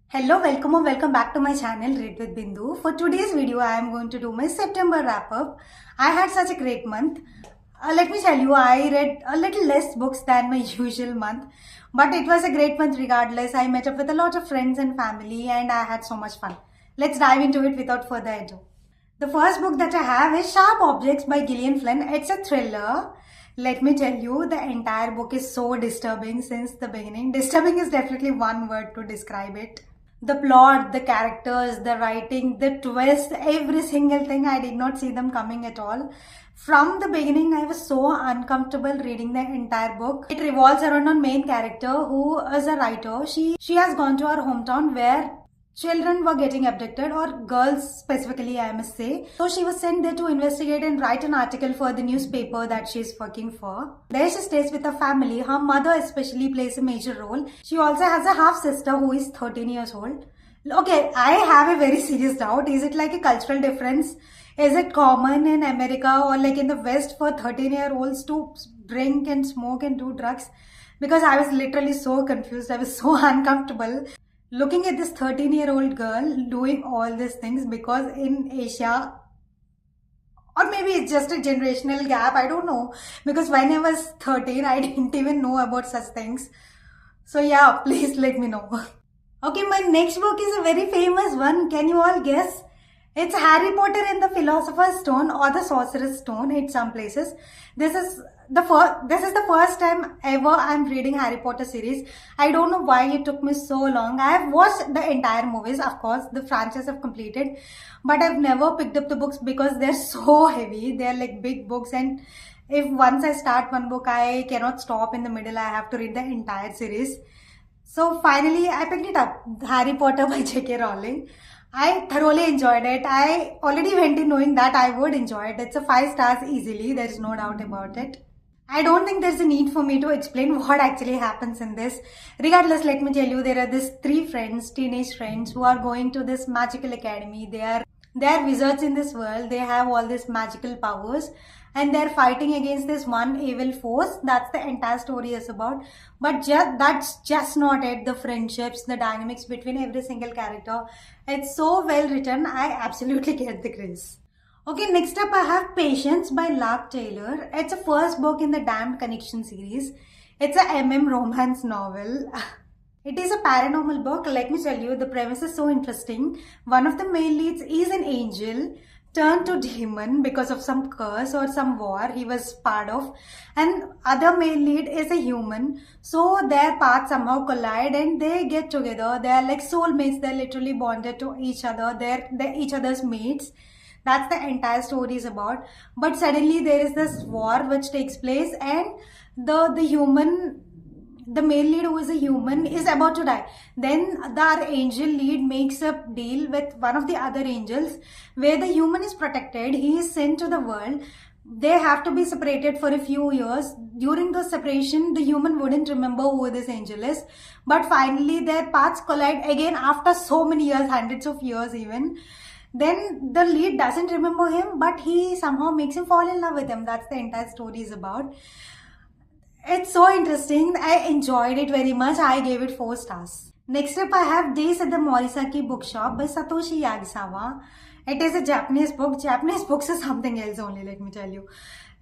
Hello, welcome or welcome back to my channel Read with Bindu. For today's video, I am going to do my September wrap up. I had such a great month. Let me tell you, I read a little less books than my usual month, but it was a great month regardless. I met up with a lot of friends and family and I had so much fun. Let's dive into it without further ado. The first book that I have is Sharp Objects by Gillian Flynn. It's a thriller. Let me tell you, the entire book is so disturbing since the beginning. Disturbing is definitely one word to describe it. The plot, the characters, the writing, the twist, every single thing, I did not see them coming at all. From the beginning, I was so uncomfortable reading the entire book. It revolves around a main character who is a writer. She has gone to her hometown where children were getting abducted, or girls specifically, I must say. So she was sent there to investigate and write an article for the newspaper that she's working for. There she stays with her family. Her mother especially plays a major role. She also has a half sister who is 13 years old. Okay, I have a very serious doubt. Is it like a cultural difference? Is it common in America or like in the West for 13-year-olds to drink and smoke and do drugs? Because I was literally so confused. I was so uncomfortable looking at this 13-year-old girl doing all these things, because in Asia, or maybe it's just a generational gap, I don't know, because when I was 13 I didn't even know about such things. So yeah, please let me know. Okay, my next book is a very famous one. Can you all guess? It's Harry Potter and the Philosopher's Stone, or the Sorcerer's Stone in some places. This is the first time ever I'm reading Harry Potter series. I don't know why it took me so long. I have watched the entire movies, of course, the franchise I've completed, but I've never picked up the books because they're so heavy. They're like big books, and if once I start one book, I cannot stop in the middle. I have to read the entire series. So finally, I picked it up, Harry Potter by J.K. Rowling. I thoroughly enjoyed it. I already went in knowing that I would enjoy it. It's a 5 stars easily. There's no doubt about it. I don't think there's a need for me to explain what actually happens in this. Regardless, let me tell you, there are these 3 friends, teenage friends, who are going to this magical academy. They are wizards in this world. They have all these magical powers, and they're fighting against this one evil force. That's the entire story is about. But that's just not it. The friendships, the dynamics between every single character, it's so well written. I absolutely get the craze. Okay, next up I have Patience by Lark Taylor. It's a first book in the Damned Connection series. It's a MM romance novel. It is a paranormal book. Let me tell you, the premise is so interesting. One of the main leads is an angel turned to demon because of some curse or some war he was part of, and other main lead is a human. So their paths somehow collide and they get together. They are like soulmates. They're literally bonded to each other. They're each other's mates. That's the entire story is about. But suddenly there is this war which takes place, and the male lead, who is a human, is about to die. Then our angel lead makes a deal with one of the other angels where the human is protected. He is sent to the world. They have to be separated for a few years. During the separation, the human wouldn't remember who this angel is. But finally, their paths collide again after so many years, hundreds of years even. Then the lead doesn't remember him, but he somehow makes him fall in love with him. That's the entire story is about. It's so interesting. I enjoyed it very much. I gave it 4 stars. Next up, I have Days at the Morisaki Bookshop by Satoshi Yagisawa. It is a Japanese book. Japanese books are something else only, let me tell you.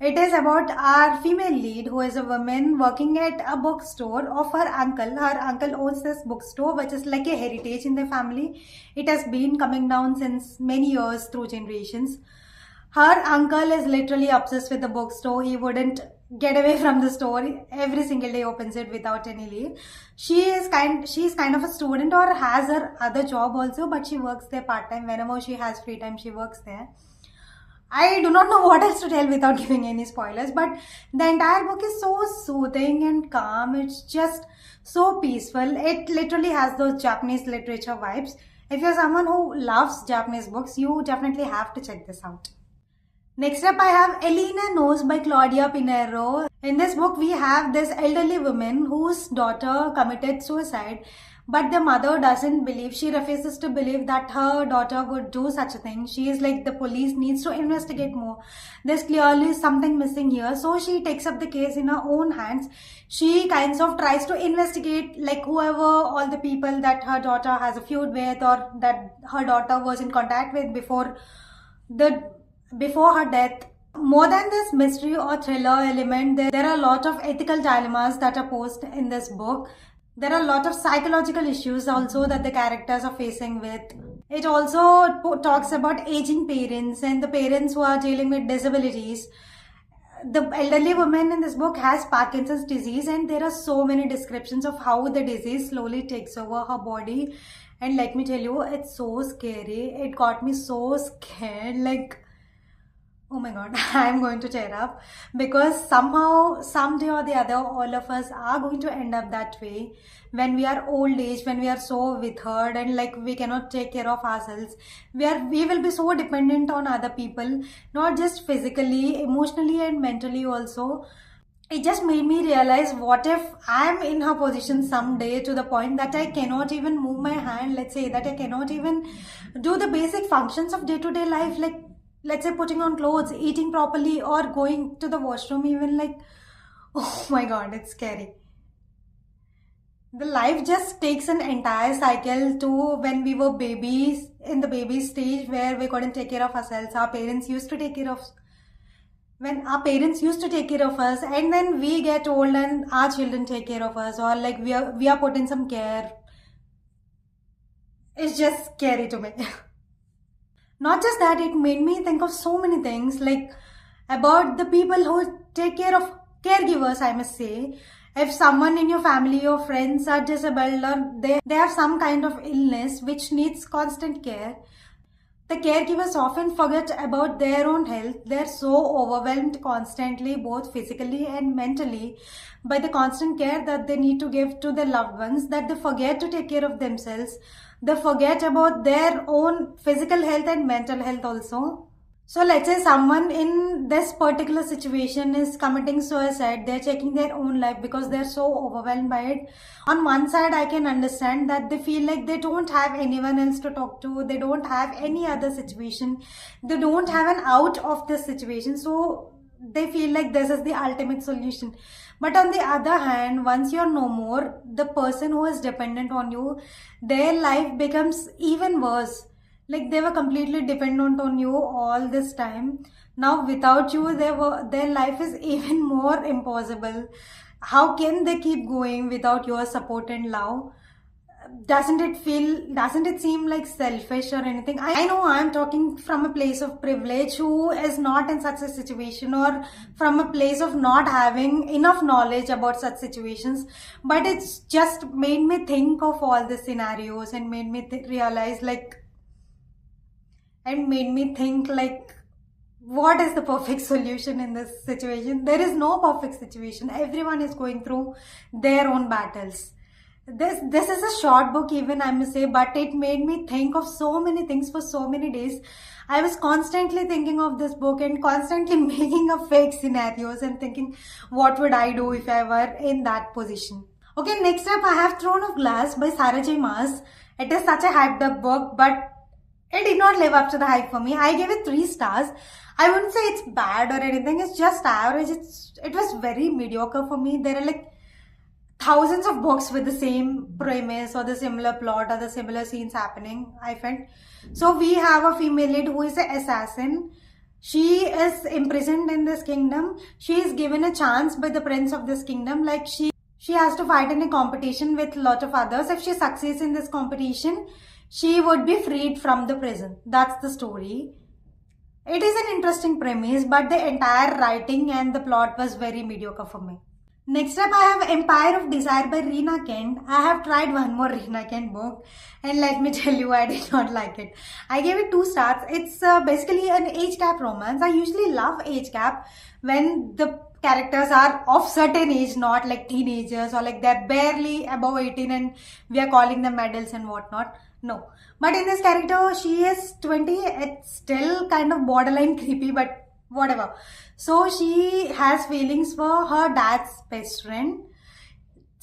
It is about our female lead, who is a woman working at a bookstore of her uncle. Her uncle owns this bookstore, which is like a heritage in the family. It has been coming down since many years through generations. Her uncle is literally obsessed with the bookstore. He wouldn't get away from the store. Every single day opens it without any leave. She's kind of a student, or has her other job also, but she works there part-time. Whenever she has free time, she works there. I do not know what else to tell without giving any spoilers, but the entire book is so soothing and calm. It's just so peaceful. It literally has those Japanese literature vibes. If you're someone who loves Japanese books, you definitely have to check this out. Next up, I have Elena Knows by Claudia Pinheiro. In this book, we have this elderly woman whose daughter committed suicide. But the mother doesn't believe, she refuses to believe that her daughter would do such a thing. She is like, the police needs to investigate more. There's clearly something missing here. So she takes up the case in her own hands. She kinds of tries to investigate like whoever, all the people that her daughter has a feud with or that her daughter was in contact with before her death. More than this mystery or thriller element, there are a lot of ethical dilemmas that are posed in this book. There are a lot of psychological issues also that the characters are facing with. It also talks about aging parents and the parents who are dealing with disabilities. The elderly woman in this book has Parkinson's disease, and there are so many descriptions of how the disease slowly takes over her body. And let me tell you, it's so scary. It got me so scared. Like, oh my god, I'm going to tear up, because somehow, someday or the other, all of us are going to end up that way. When we are old age, when we are so withered and like we cannot take care of ourselves, we will be so dependent on other people, not just physically, emotionally and mentally also. It just made me realize, what if I'm in her position someday, to the point that I cannot even move my hand, let's say that I cannot even do the basic functions of day-to-day life, like let's say putting on clothes, eating properly, or going to the washroom even. Like, oh my god, it's scary. The life just takes an entire cycle to when we were babies, in the baby stage where we couldn't take care of ourselves. Our parents used to take care of when our parents used to take care of us, and then we get old and our children take care of us, or like we are put in some care. It's just scary to me. Not just that, it made me think of so many things, like about the people who take care of caregivers, I must say. If someone in your family or friends are disabled, or they have some kind of illness which needs constant care, the caregivers often forget about their own health. They're so overwhelmed constantly, both physically and mentally, by the constant care that they need to give to their loved ones, that they forget to take care of themselves. They forget about their own physical health and mental health also. So let's say someone in this particular situation is committing suicide, they're taking their own life because they're so overwhelmed by it. On one side, I can understand that they feel like they don't have anyone else to talk to, they don't have any other situation, they don't have an out of this situation, so they feel like this is the ultimate solution. But on the other hand, once you're no more, the person who is dependent on you, their life becomes even worse. Like, they were completely dependent on you all this time. Now without you, their life is even more impossible. How can they keep going without your support and love? Doesn't it seem like selfish or anything? I know I'm talking from a place of privilege, who is not in such a situation, or from a place of not having enough knowledge about such situations, but it's just made me think of all the scenarios and made me realize, like, and made me think, like, what is the perfect solution in this situation? There is no perfect situation. Everyone is going through their own battles. This is a short book, even, I must say, but it made me think of so many things for so many days. I was constantly thinking of this book and constantly making up fake scenarios and thinking, what would I do if I were in that position? Okay, next up I have Throne of Glass by Sarah J Maas. It is such a hyped up book, but it did not live up to the hype for me. I gave it 3 stars. I wouldn't say it's bad or anything. It's just average. It was very mediocre for me. There are like thousands of books with the same premise or the similar plot or the similar scenes happening, I felt. So we have a female lead who is an assassin. She is imprisoned in this kingdom. She is given a chance by the prince of this kingdom. Like, she has to fight in a competition with a lot of others. If she succeeds in this competition, she would be freed from the prison. That's the story. It is an interesting premise, but the entire writing and the plot was very mediocre for me. Next up, I have Empire of Desire by Reena Kent. I have tried one more Reena Kent book, and let me tell you, I did not like it. I gave it 2 stars. It's basically an age gap romance. I usually love age gap when the characters are of certain age, not like teenagers or like they're barely above 18 and we are calling them adults and whatnot. No. But in this character, she is 20. It's still kind of borderline creepy, but whatever. So she has feelings for her dad's best friend.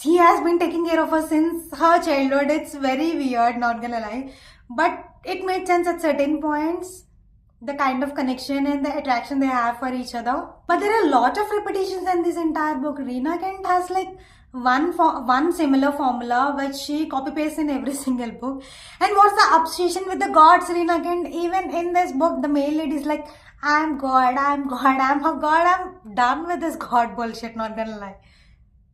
he has been taking care of her since her childhood. It's very weird, not gonna lie. But it made sense at certain points, the kind of connection and the attraction they have for each other. But there are a lot of repetitions in this entire book. Reena Kent has like one similar formula which she copy pastes in every single book. And what's the obsession with the gods, Reena Kent? Even in this book, the male lead is like, I'm God, I'm God, I'm a God. I'm done with this God bullshit, not gonna lie.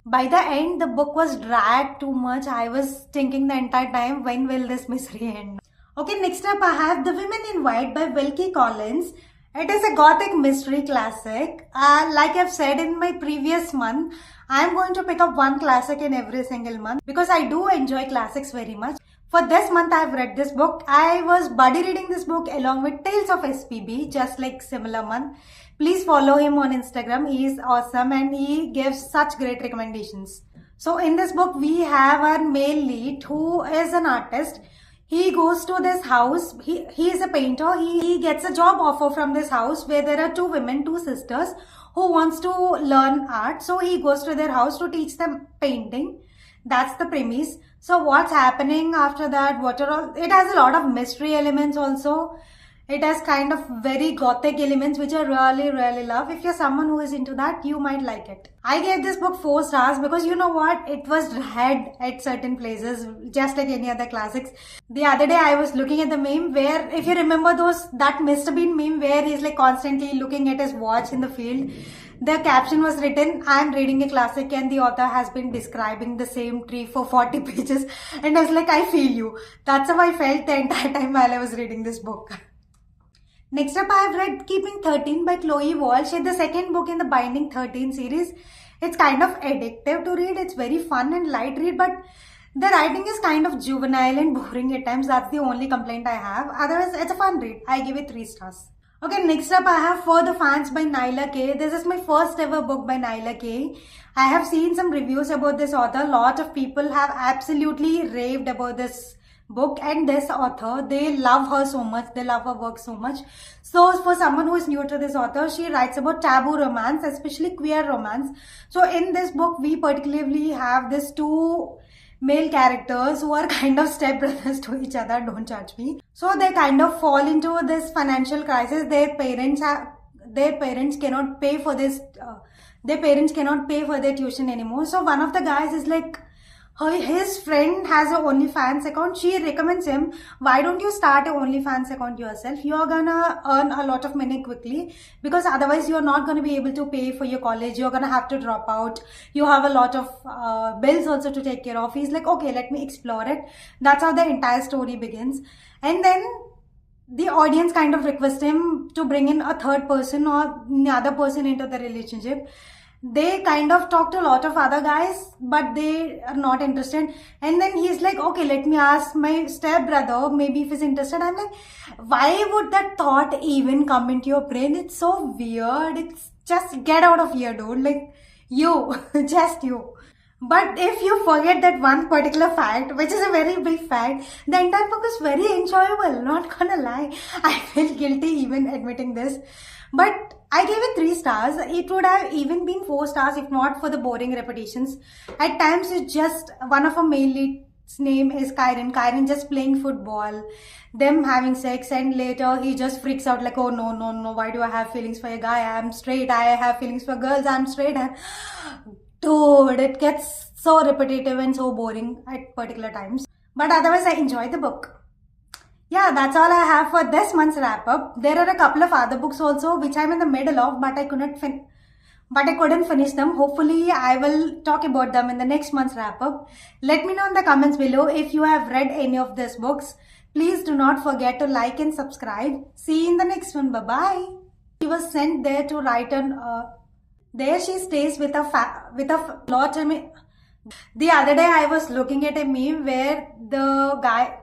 By the end, the book was dragged too much. I was thinking the entire time, when will this misery end? Okay, next up I have The Women in White by Wilkie Collins. It is a gothic mystery classic. Like I've said in my previous month, I'm going to pick up one classic in every single month because I do enjoy classics very much. For this month, I've read this book. I was buddy reading this book along with Tales of SPB, just like similar month. Please follow him on Instagram. He is awesome and he gives such great recommendations. So in this book, we have our male lead who is an artist. He goes to this house. He is a painter. He gets a job offer from this house where there are two women, two sisters who wants to learn art. So he goes to their house to teach them painting. That's the premise. So what's happening after that? What are all? It has a lot of mystery elements also. It has kind of very gothic elements which I really love. If you're someone who is into that, you might like it. I gave this book 4 stars because you know what? It was read at certain places just like any other classics. The other day I was looking at the meme where, if you remember that Mr. Bean meme where he's like constantly looking at his watch in the field. The caption was written, I'm reading a classic and the author has been describing the same tree for 40 pages. And I was like, I feel you. That's how I felt the entire time while I was reading this book. Next up, I have read Keeping 13 by Chloe Walsh. It's the second book in the Binding 13 series. It's kind of addictive to read. It's very fun and light read, but the writing is kind of juvenile and boring at times. That's the only complaint I have. Otherwise, it's a fun read. I give it 3 stars. Okay, next up I have For the Fans by Naila K. This is my first ever book by Naila K. I have seen some reviews about this author. A lot of people have absolutely raved about this book and this author. They love her so much. They love her work so much. So for someone who is new to this author, she writes about taboo romance, especially queer romance. So in this book, we particularly have these 2 male characters who are kind of stepbrothers to each other, don't judge me. So they kind of fall into this financial crisis. Their parents cannot pay for this, their parents cannot pay for their tuition anymore. So one of the guys is like, his friend has an OnlyFans account. She recommends him, why don't you start an OnlyFans account yourself? You're gonna earn a lot of money quickly because otherwise you're not gonna be able to pay for your college. You're gonna have to drop out. You have a lot of bills also to take care of. He's like, okay, let me explore it. That's how the entire story begins. And then the audience kind of requests him to bring in a third person or another person into the relationship. They kind of talk to a lot of other guys, but they are not interested. And then he's like, okay, let me ask my stepbrother, maybe if he's interested. I'm like, why would that thought even come into your brain? It's so weird. It's just get out of here, dude. Like, you, just you. But if you forget that one particular fact, which is a very big fact, the entire book is very enjoyable, not gonna lie. I feel guilty even admitting this. But I gave it 3 stars. It would have even been 4 stars if not for the boring repetitions. At times it's just one of our main lead's name is Kyron. Kyron just playing football, them having sex, and later he just freaks out like, oh no, why do I have feelings for a guy? I'm straight. I have feelings for girls. I'm straight. Dude, it gets so repetitive and so boring at particular times. But otherwise I enjoy the book. Yeah, that's all I have for this month's wrap up. There are a couple of other books also which I'm in the middle of, but I couldn't finish them. Hopefully, I will talk about them in the next month's wrap up. Let me know in the comments below if you have read any of these books. Please do not forget to like and subscribe. See you in the next one. Bye bye. She was sent there to write an. There she stays with a lot. The other day I was looking at a meme where the guy.